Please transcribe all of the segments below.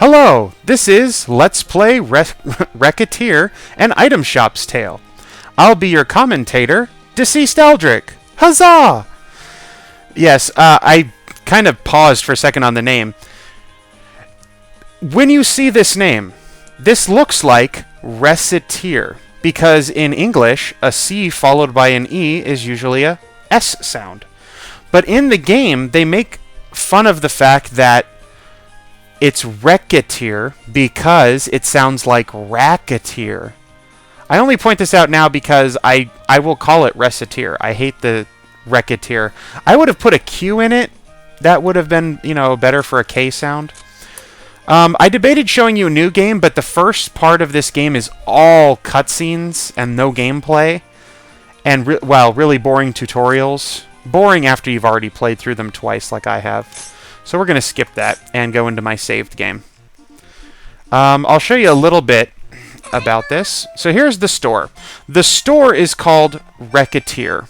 Hello, this is Let's Play Recettear, an Item Shop's Tale. I'll be your commentator, Deceased Eldrick. Huzzah! Yes, I kind of paused for a second on the name. When you see this name, this looks like Recettear, because in English, a C followed by an E is usually a S sound. But in the game, they make fun of the fact that it's Recettear because it sounds like Racketeer. I only point this out now because I will call it Recettear. I hate the Recettear. I would have put a Q in it. That would have been, better for a K sound. I debated showing you a new game, but the first part of this game is all cutscenes and no gameplay. And, really boring tutorials. Boring after you've already played through them twice like I have. So we're going to skip that and go into my saved game. I'll show you a little bit about this. So here's the store. The store is called Recettear.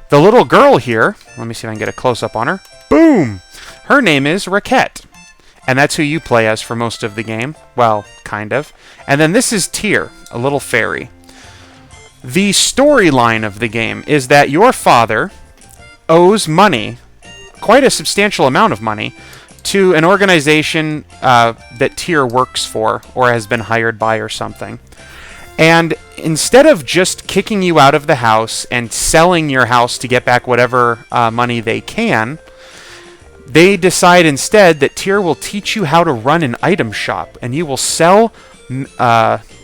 The little girl here, let me see if I can get a close-up on her. Boom! Her name is Recette. And that's who you play as for most of the game. Well, kind of. And then this is Tear, a little fairy. The storyline of the game is that your father owes money, quite a substantial amount of money, to an organization that Tear works for or has been hired by or something. And instead of just kicking you out of the house and selling your house to get back whatever money they can, they decide instead that Tear will teach you how to run an item shop, and you will sell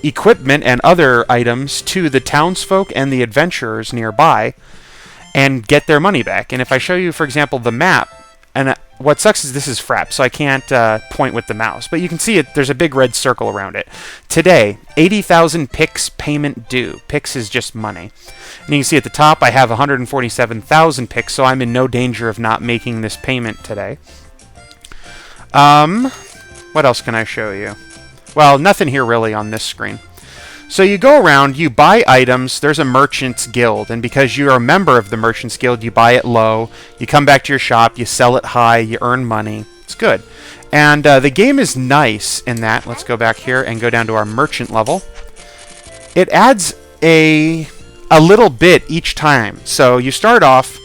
equipment and other items to the townsfolk and the adventurers nearby and get their money back. And if I show you, for example, the map, and what sucks is this is Fraps, so I can't point with the mouse, but you can see it. There's a big red circle around it. Today, 80,000 Pix payment due. Pix is just money. And you can see at the top I have 147,000 Pix, so I'm in no danger of not making this payment today. What else can I show you? Well, nothing here really on this screen. So you go around, you buy items, there's a Merchant's Guild, and because you're a member of the Merchant's Guild, you buy it low, you come back to your shop, you sell it high, you earn money. It's good. And the game is nice in that. Let's go back here and go down to our Merchant level. It adds a little bit each time. So you start off,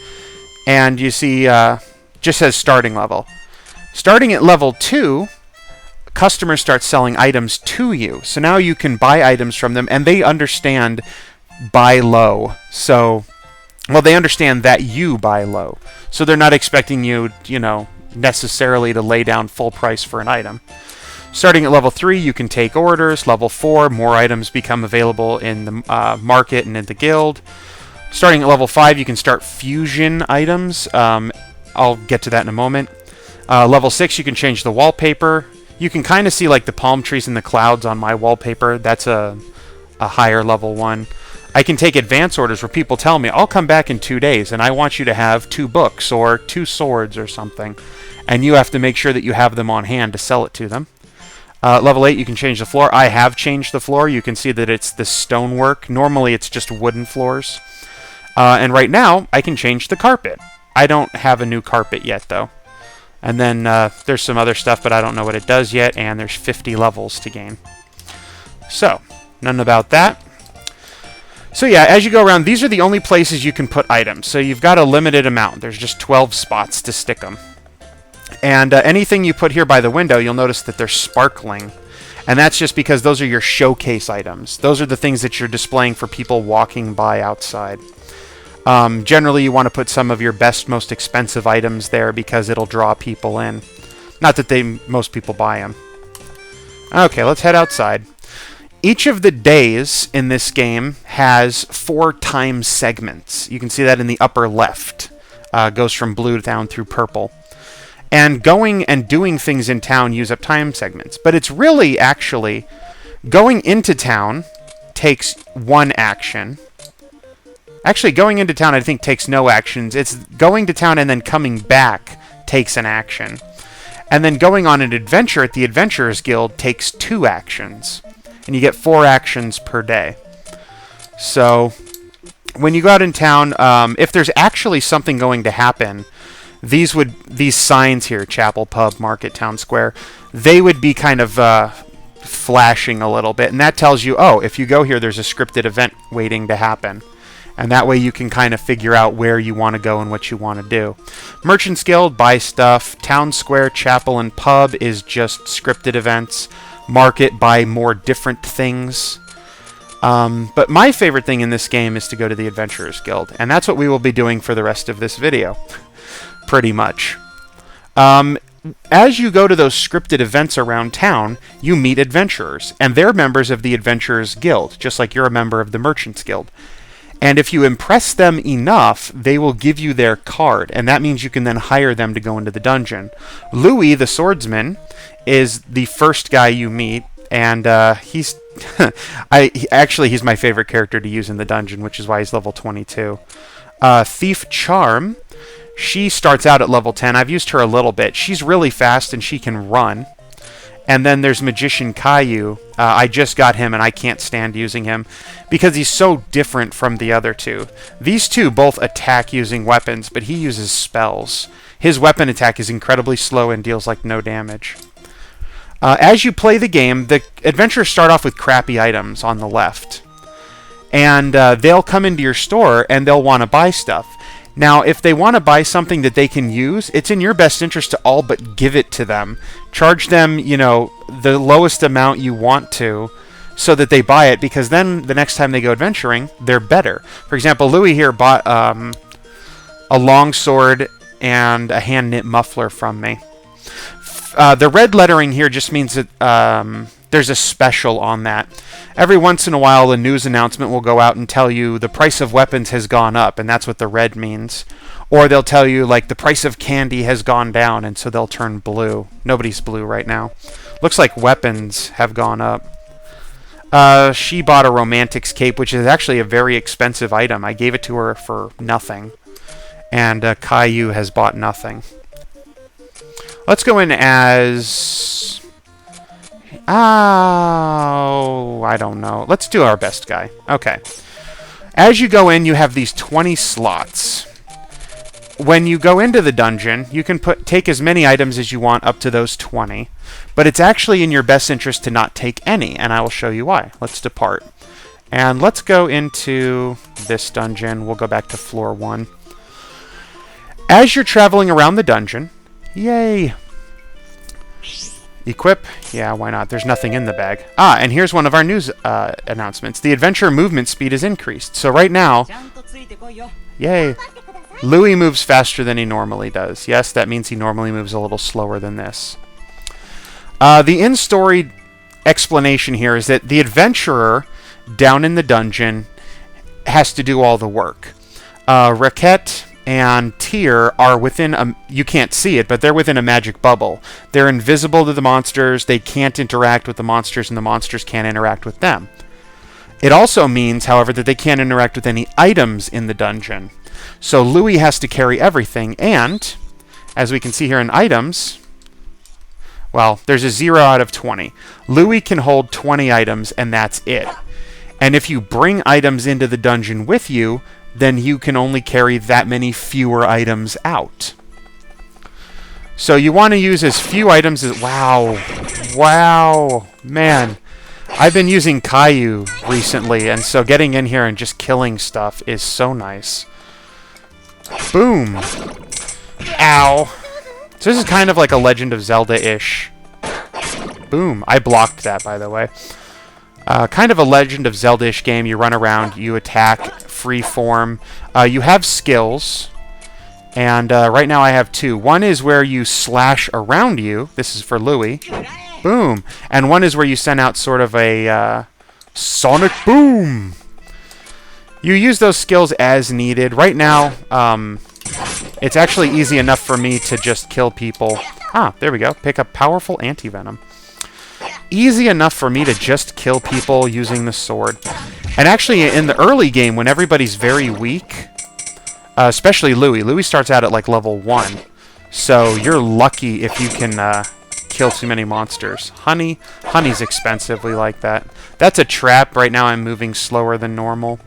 and you see, just says starting level. Starting at level 2, customers start selling items to you. So now you can buy items from them, and they understand buy low. So, well, they understand that you buy low. So they're not expecting you, necessarily to lay down full price for an item. Starting at level 3, you can take orders. Level 4, more items become available in the market and in the guild. Starting at level 5, you can start fusion items. I'll get to that in a moment. Level 6, you can change the wallpaper. You can kind of see like the palm trees and the clouds on my wallpaper. That's a higher level one. I can take advance orders where people tell me, I'll come back in 2 days and I want you to have 2 books or 2 swords or something. And you have to make sure that you have them on hand to sell it to them. Level 8, you can change the floor. I have changed the floor. You can see that it's the stonework. Normally it's just wooden floors. And right now, I can change the carpet. I don't have a new carpet yet, though. And then there's some other stuff, but I don't know what it does yet, and there's 50 levels to gain. So, none about that. So yeah, as you go around, these are the only places you can put items. So you've got a limited amount. There's just 12 spots to stick them. And anything you put here by the window, you'll notice that they're sparkling. And that's just because those are your showcase items. Those are the things that you're displaying for people walking by outside. Generally, you want to put some of your best, most expensive items there because it'll draw people in. Not that most people buy them. Okay, let's head outside. Each of the days in this game has 4 time segments. You can see that in the upper left. Goes from blue down through purple. And going and doing things in town use up time segments. But it's really, actually, going into town takes 1 action. Actually, going into town, I think, takes no actions. It's going to town and then coming back takes an action. And then going on an adventure at the Adventurers Guild takes 2 actions. And you get 4 actions per day. So, when you go out in town, if there's actually something going to happen, these signs here, chapel, pub, market, town square, they would be kind of flashing a little bit, and that tells you, oh, if you go here, there's a scripted event waiting to happen. And that way you can kind of figure out where you want to go and what you want to do. Merchants Guild, buy stuff. Town Square, Chapel, and Pub is just scripted events. Market, buy more different things. But my favorite thing in this game is to go to the Adventurers Guild. And that's what we will be doing for the rest of this video. Pretty much. As you go to those scripted events around town, you meet adventurers. And they're members of the Adventurers Guild, just like you're a member of the Merchants Guild. And if you impress them enough, they will give you their card, and that means you can then hire them to go into the dungeon. Louis, the swordsman, is the first guy you meet, and he's he's my favorite character to use in the dungeon, which is why he's level 22. Thief Charm, she starts out at level 10. I've used her a little bit. She's really fast, and she can run. And then there's Magician Caillou. I just got him, and I can't stand using him because he's so different from the other two. These two both attack using weapons, but he uses spells. His weapon attack is incredibly slow and deals like no damage. As you play the game, the adventurers start off with crappy items on the left. And they'll come into your store, and they'll want to buy stuff. Now, if they want to buy something that they can use, it's in your best interest to all but give it to them. Charge them, you know, the lowest amount you want to so that they buy it, because then the next time they go adventuring, they're better. For example, Louis here bought a longsword and a hand-knit muffler from me. The red lettering here just means that there's a special on that. Every once in a while, a news announcement will go out and tell you the price of weapons has gone up, and that's what the red means. Or they'll tell you, like, the price of candy has gone down, and so they'll turn blue. Nobody's blue right now. Looks like weapons have gone up. She bought a Romantic's cape, which is actually a very expensive item. I gave it to her for nothing. And Caillou has bought nothing. Let's go in as... Oh, I don't know. Let's do our best guy. Okay. As you go in, you have these 20 slots. When you go into the dungeon, you can take as many items as you want up to those 20. But it's actually in your best interest to not take any, and I will show you why. Let's depart. And let's go into this dungeon. We'll go back to floor 1. As you're traveling around the dungeon... Yay! Equip? Yeah, why not? There's nothing in the bag. Ah, and here's one of our news announcements. The adventure movement speed is increased. So right now... Yay! Louis moves faster than he normally does. Yes, that means he normally moves a little slower than this. The in-story explanation here is that the adventurer down in the dungeon has to do all the work. Recettear and Recettear are within a... You can't see it, but they're within a magic bubble. They're invisible to the monsters, they can't interact with the monsters, and the monsters can't interact with them. It also means, however, that they can't interact with any items in the dungeon. So Louis has to carry everything, and, as we can see here in items... Well, there's a 0 out of 20. Louis can hold 20 items, and that's it. And if you bring items into the dungeon with you... then you can only carry that many fewer items out. So you want to use as few items as... Wow. Wow. Man. I've been using Caillou recently, and so getting in here and just killing stuff is so nice. Boom. Ow. So this is kind of like a Legend of Zelda-ish. Boom. I blocked that, by the way. Kind of a Legend of Zelda-ish game. You run around, you attack, free form. You have skills, and right now I have 2. One is where you slash around you. This is for Louis. Boom. And one is where you send out sort of a sonic boom. You use those skills as needed. Right now, it's actually easy enough for me to just kill people. Ah, there we go. Pick up powerful anti-venom. Easy enough for me to just kill people using the sword. And actually, in the early game, when everybody's very weak, especially Louis. Louis starts out at, like, level 1. So you're lucky if you can kill too many monsters. Honey's expensive. We like that. That's a trap. Right now I'm moving slower than normal.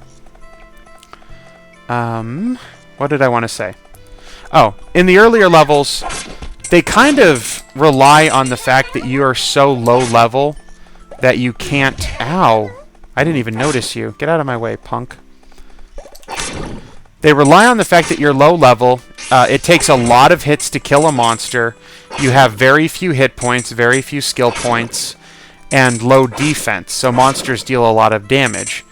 What did I want to say? Oh, in the earlier levels, they kind of rely on the fact that you are so low level that you can't... Ow! I didn't even notice you. Get out of my way, punk. They rely on the fact that you're low level. It takes a lot of hits to kill a monster. You have very few hit points, very few skill points, and low defense, so monsters deal a lot of damage.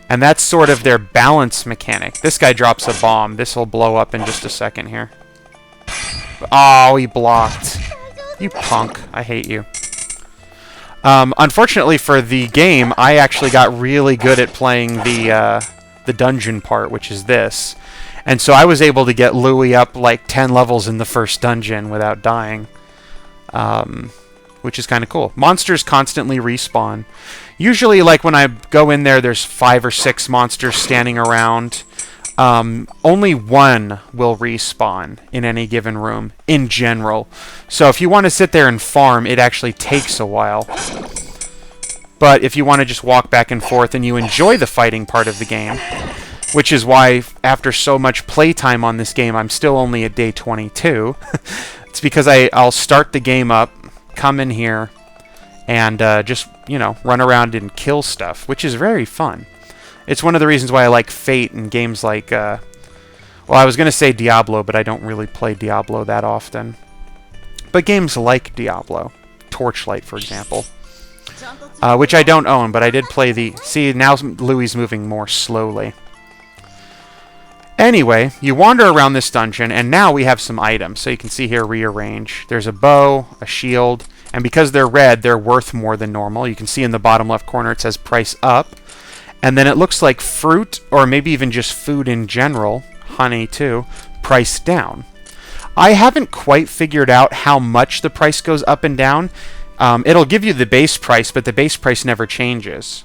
And that's sort of their balance mechanic. This guy drops a bomb. This will blow up in just a second here. Oh, he blocked. You punk. I hate you. Unfortunately for the game, I actually got really good at playing the dungeon part, which is this. And so I was able to get Louis up like 10 levels in the first dungeon without dying. Which is kind of cool. Monsters constantly respawn. Usually, like when I go in there, there's 5 or 6 monsters standing around. Only one will respawn in any given room, in general. So if you want to sit there and farm, it actually takes a while. But if you want to just walk back and forth and you enjoy the fighting part of the game, which is why after so much playtime on this game, I'm still only at day 22. It's because I'll start the game up, come in here, and just, you know, run around and kill stuff, which is very fun. It's one of the reasons why I like Fate and games like, well, I was going to say Diablo, but I don't really play Diablo that often. But games like Diablo, Torchlight, for example, which I don't own, but I did play the... See, now Louis moving more slowly. Anyway, you wander around this dungeon, and now we have some items. So you can see here, rearrange. There's a bow, a shield, and because they're red, they're worth more than normal. You can see in the bottom left corner it says price up. And then it looks like fruit, or maybe even just food in general, honey too, price down. I haven't quite figured out how much the price goes up and down. It'll give you the base price, but the base price never changes.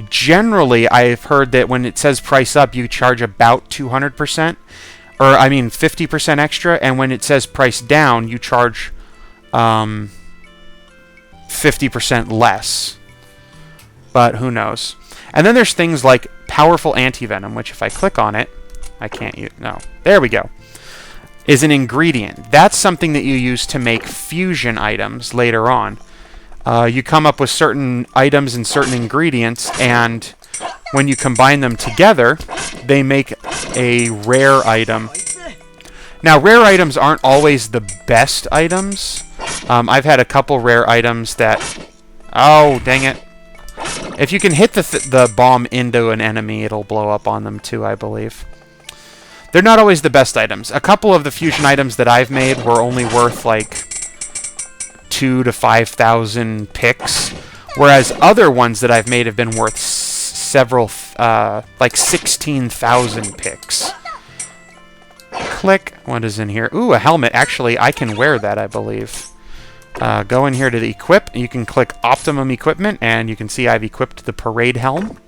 Generally, I've heard that when it says price up, you charge about 200%, or I mean 50% extra, and when it says price down, you charge 50% less. But who knows? And then there's things like powerful anti-venom, which if I click on it, I can't use... No. There we go. Is an ingredient. That's something that you use to make fusion items later on. You come up with certain items and certain ingredients, and when you combine them together, they make a rare item. Now, rare items aren't always the best items. I've had a couple rare items that... Oh, dang it. If you can hit the bomb into an enemy, it'll blow up on them too, I believe. They're not always the best items. A couple of the fusion items that I've made were only worth like 2,000 to 5,000 picks, whereas other ones that I've made have been worth several, like 16,000 picks. Click. What is in here? Ooh, a helmet. Actually, I can wear that, I believe. Go in here to the equip. You can click Optimum Equipment, and you can see I've equipped the Parade Helm.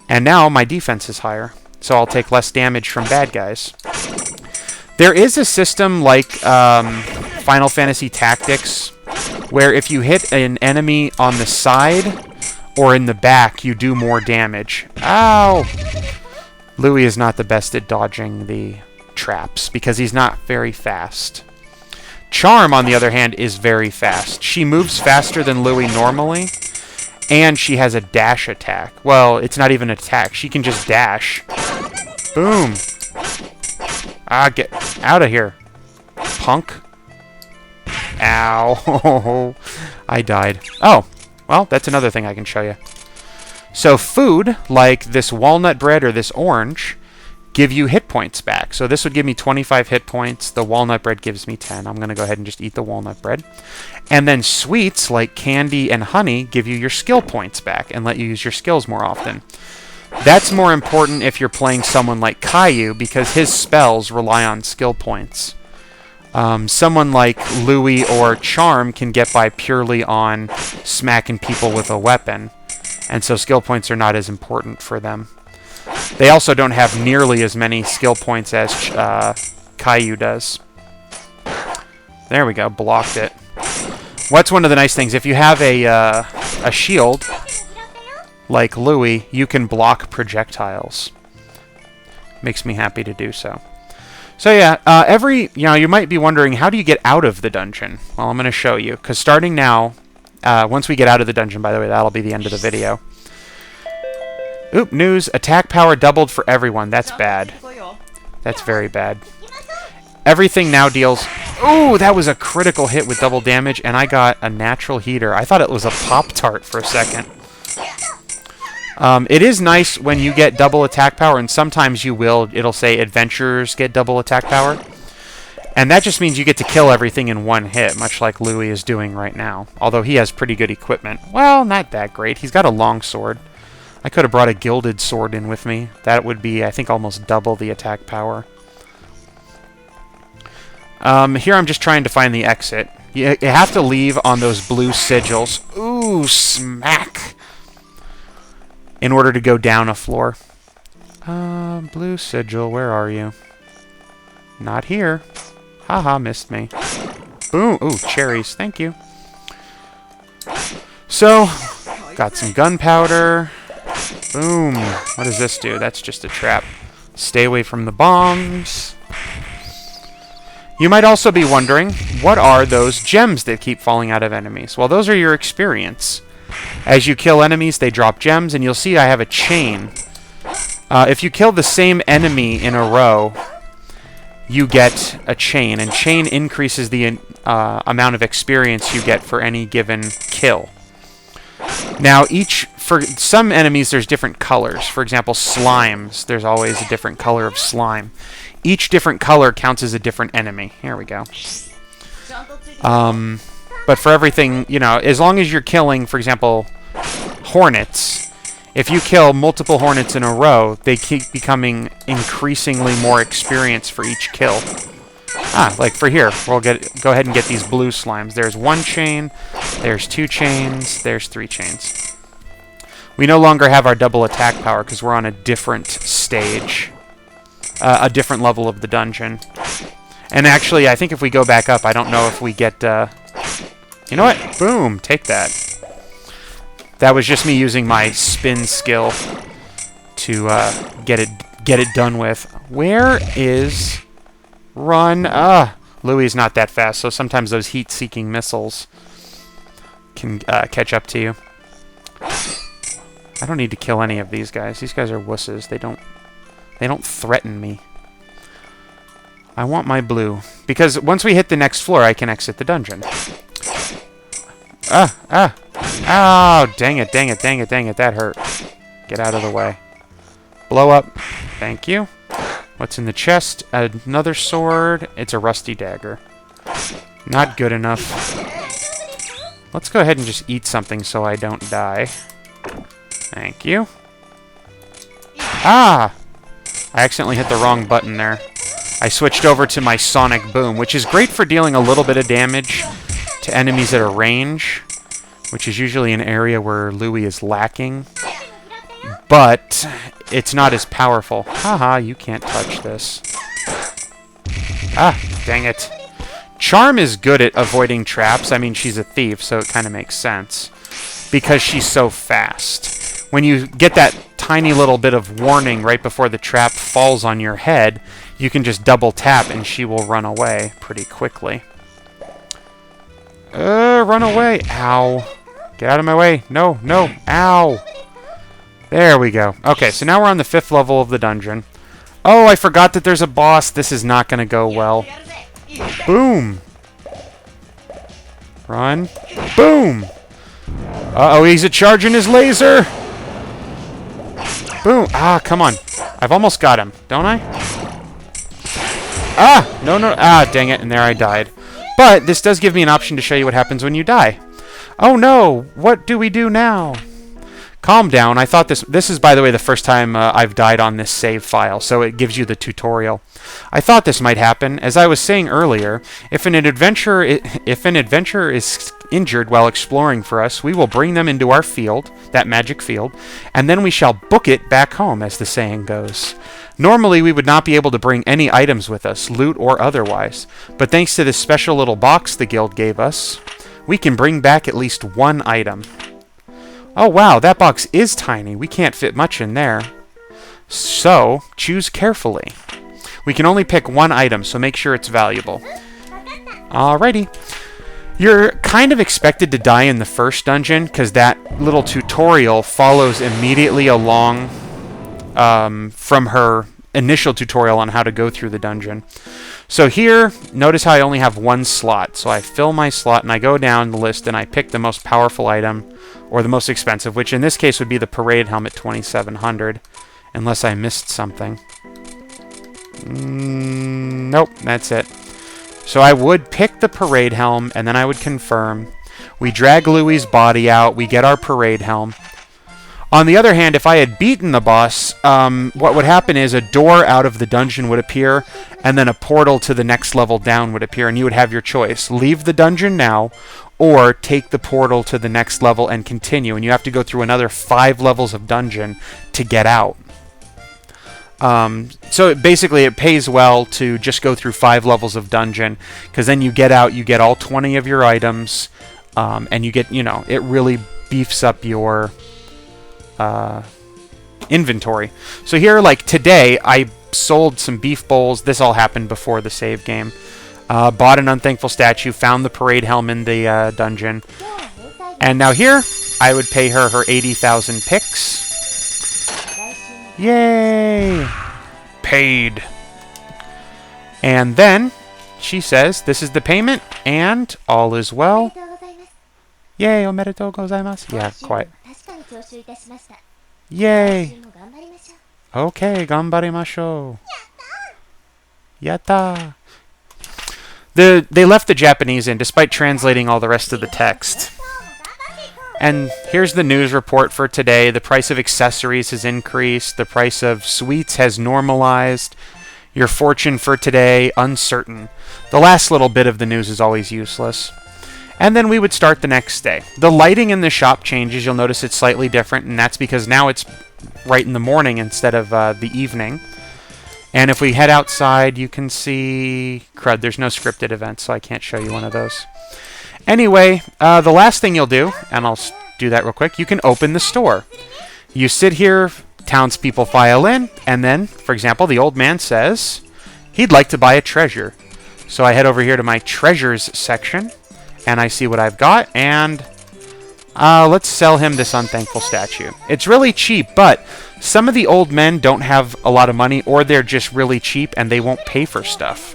And now my defense is higher, so I'll take less damage from bad guys. There is a system like Final Fantasy Tactics, where if you hit an enemy on the side or in the back, you do more damage. Ow! Louis is not the best at dodging the traps, because he's not very fast. Charm, on the other hand, is very fast. She moves faster than Louis normally, and she has a dash attack. Well, it's not even an attack. She can just dash. Boom! Ah, get out of here, punk. Ow. I died. Oh, well, that's another thing I can show you. So food, like this walnut bread or this orange, give you hit points back. So this would give me 25 hit points. The walnut bread gives me 10. I'm going to go ahead and just eat the walnut bread. And then sweets, like candy and honey, give you your skill points back and let you use your skills more often. That's more important if you're playing someone like Caillou, because his spells rely on skill points. Someone like Louis or Charm can get by purely on smacking people with a weapon, and so skill points are not as important for them. They also don't have nearly as many skill points as Caillou does. There we go, blocked it. What's one of the nice things? If you have a shield, like Louis, you can block projectiles. Makes me happy to do so. So yeah, you might be wondering, how do you get out of the dungeon? Well, I'm going to show you, because starting now, once we get out of the dungeon, by the way, that'll be the end of the video. Oop, news, attack power doubled for everyone. That's bad. That's very bad. Everything now deals... Ooh, that was a critical hit with double damage, and I got a natural heater. I thought it was a Pop-Tart for a second. It is nice when you get double attack power, and sometimes it'll say adventurers get double attack power. And that just means you get to kill everything in one hit, much like Louis is doing right now. Although he has pretty good equipment. Well, not that great. He's got a long sword. I could have brought a gilded sword in with me. That would be, I think, almost double the attack power. Here I'm just trying to find the exit. You have to leave on those blue sigils. Ooh, smack! In order to go down a floor. Blue sigil, where are you? Not here. Haha, missed me. Boom! Ooh, cherries, thank you. So, got some gunpowder. Boom! What does this do? That's just a trap. Stay away from the bombs. You might also be wondering, what are those gems that keep falling out of enemies? Well, those are your experience. As you kill enemies, they drop gems, and you'll see I have a chain. If you kill the same enemy in a row, you get a chain, and chain increases the amount of experience you get for any given kill. Now, for some enemies, there's different colors. For example, slimes, there's always a different color of slime. Each different color counts as a different enemy. Here we go. But for everything, as long as you're killing, for example, hornets, if you kill multiple hornets in a row, they keep becoming increasingly more experience for each kill. Like for here, we'll go ahead and get these blue slimes. There's one chain, there's two chains, there's three chains. We no longer have our double attack power because we're on a different stage. A different level of the dungeon. And actually, I think if we go back up, I don't know if we get... You know what? Boom! Take that. That was just me using my spin skill to get it done with. Where is... Run! Louis is not that fast, so sometimes those heat-seeking missiles can catch up to you. I don't need to kill any of these guys. These guys are wusses. They don't threaten me. I want my blue. Because once we hit the next floor, I can exit the dungeon. Oh, dang it, dang it, dang it, dang it. That hurt. Get out of the way. Blow up. Thank you. What's in the chest? Another sword. It's a rusty dagger. Not good enough. Let's go ahead and just eat something so I don't die. Thank you. I accidentally hit the wrong button there. I switched over to my sonic boom, which is great for dealing a little bit of damage to enemies at a range, which is usually an area where Louis is lacking. But it's not as powerful. Haha, you can't touch this. Dang it. Charm is good at avoiding traps. I mean, she's a thief, so it kind of makes sense. Because she's so fast. When you get that tiny little bit of warning right before the trap falls on your head, you can just double tap and she will run away pretty quickly. Run away. Ow. Get out of my way. No, no. Ow. There we go. Okay, so now we're on the 5th level of the dungeon. Oh, I forgot that there's a boss. This is not going to go well. Boom. Run. Boom. Uh-oh, he's a-charging his laser. Boom. Come on. I've almost got him, don't I? No, no. Dang it, and there I died. But this does give me an option to show you what happens when you die. Oh, no. What do we do now? Calm down. I thought this is, by the way, the first time I've died on this save file, so it gives you the tutorial. I thought this might happen. As I was saying earlier, if an adventurer is injured while exploring for us, we will bring them into our field, that magic field, and then we shall book it back home, as the saying goes. Normally, we would not be able to bring any items with us, loot or otherwise, but thanks to this special little box the guild gave us, we can bring back at least one item. Oh wow, that box is tiny. We can't fit much in there. So, choose carefully. We can only pick one item, so make sure it's valuable. Alrighty. You're kind of expected to die in the first dungeon, because that little tutorial follows immediately along from her initial tutorial on how to go through the dungeon. So here, notice how I only have one slot. So I fill my slot, and I go down the list, and I pick the most powerful item, or the most expensive, which in this case would be the Parade Helmet 2700, unless I missed something. Nope, that's it. So I would pick the Parade Helm, and then I would confirm. We drag Louie's body out, we get our Parade Helm. On the other hand, if I had beaten the boss, what would happen is a door out of the dungeon would appear, and then a portal to the next level down would appear, and you would have your choice. Leave the dungeon now, or take the portal to the next level and continue, and you have to go through another 5 levels of dungeon to get out. So basically it pays well to just go through 5 levels of dungeon, because then you get out, you get all 20 of your items, and you get, it really beefs up your inventory. So here, like today, I sold some beef bowls. This all happened before the save game. Bought an unthankful statue, found the Parade Helm in the dungeon. And now here, I would pay her 80,000 picks. Yay! Paid. And then she says, this is the payment, and all is well. Yay, omedetou gozaimasu. Yeah, quite. Yay! Okay, ganbarimashou. Yatta! They left the Japanese in, despite translating all the rest of the text. And here's the news report for today. The price of accessories has increased. The price of sweets has normalized. Your fortune for today, uncertain. The last little bit of the news is always useless. And then we would start the next day. The lighting in the shop changes. You'll notice it's slightly different, and that's because now it's right in the morning instead of the evening. And if we head outside, you can see... Crud, there's no scripted events, so I can't show you one of those. Anyway, the last thing you'll do, and I'll do that real quick, you can open the store. You sit here, townspeople file in, and then, for example, the old man says he'd like to buy a treasure. So I head over here to my treasures section, and I see what I've got, and let's sell him this unthankful statue. It's really cheap, but some of the old men don't have a lot of money, or they're just really cheap, and they won't pay for stuff.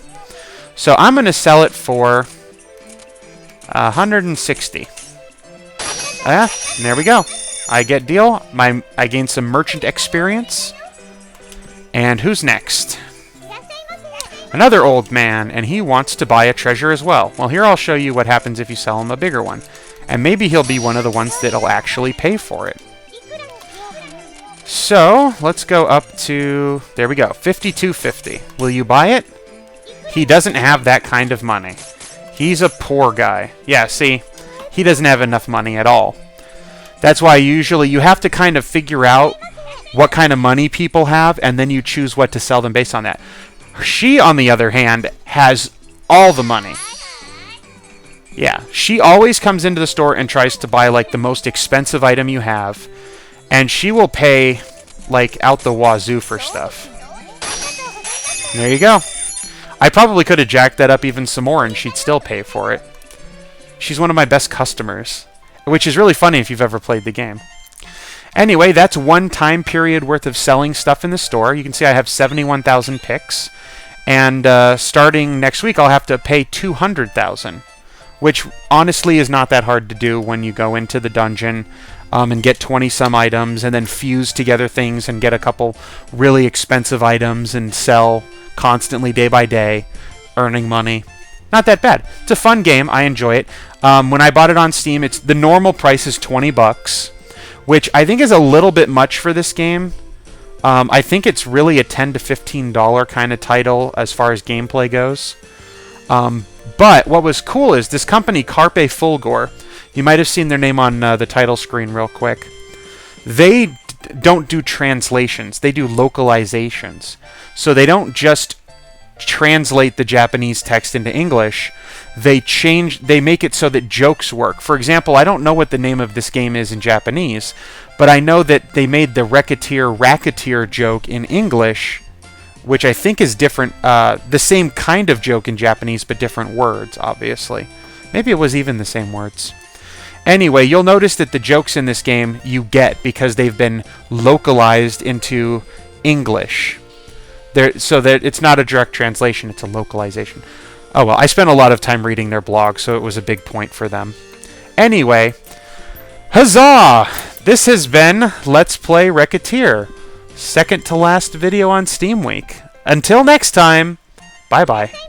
So I'm going to sell it for 160. There we go. I get deal. I gain some merchant experience. And who's next? Another old man, and he wants to buy a treasure as well. Well, here I'll show you what happens if you sell him a bigger one. And maybe he'll be one of the ones that'll actually pay for it. So, let's go up to... There we go. 52.50. Will you buy it? He doesn't have that kind of money. He's a poor guy. Yeah, see? He doesn't have enough money at all. That's why usually you have to kind of figure out what kind of money people have, and then you choose what to sell them based on that. She, on the other hand, has all the money. Yeah, she always comes into the store and tries to buy, like, the most expensive item you have, and she will pay, like, out the wazoo for stuff. There you go. I probably could have jacked that up even some more, and she'd still pay for it. She's one of my best customers, which is really funny if you've ever played the game. Anyway, that's one time period worth of selling stuff in the store. You can see I have 71,000 picks, and starting next week I'll have to pay 200,000, which honestly is not that hard to do when you go into the dungeon and get 20-some items, and then fuse together things and get a couple really expensive items and sell constantly day by day, earning money. Not that bad. It's a fun game. I enjoy it. When I bought it on Steam, the normal price is $20, which I think is a little bit much for this game. I think it's really a $10 to $15 kind of title as far as gameplay goes. But what was cool is this company, Carpe Fulgor, you might have seen their name on the title screen real quick. They don't do translations. They do localizations. So they don't just translate the Japanese text into English. They make it so that jokes work. For example, I don't know what the name of this game is in Japanese, but I know that they made the Recettear racketeer joke in English which I think is different, the same kind of joke in Japanese, but different words, obviously. Maybe it was even the same words. Anyway, you'll notice that the jokes in this game you get because they've been localized into English. So that it's not a direct translation, it's a localization. Oh well, I spent a lot of time reading their blog, so it was a big point for them. Anyway, huzzah! This has been Let's Play Recettear. Second to last video on Steam Week. Until next time, bye-bye.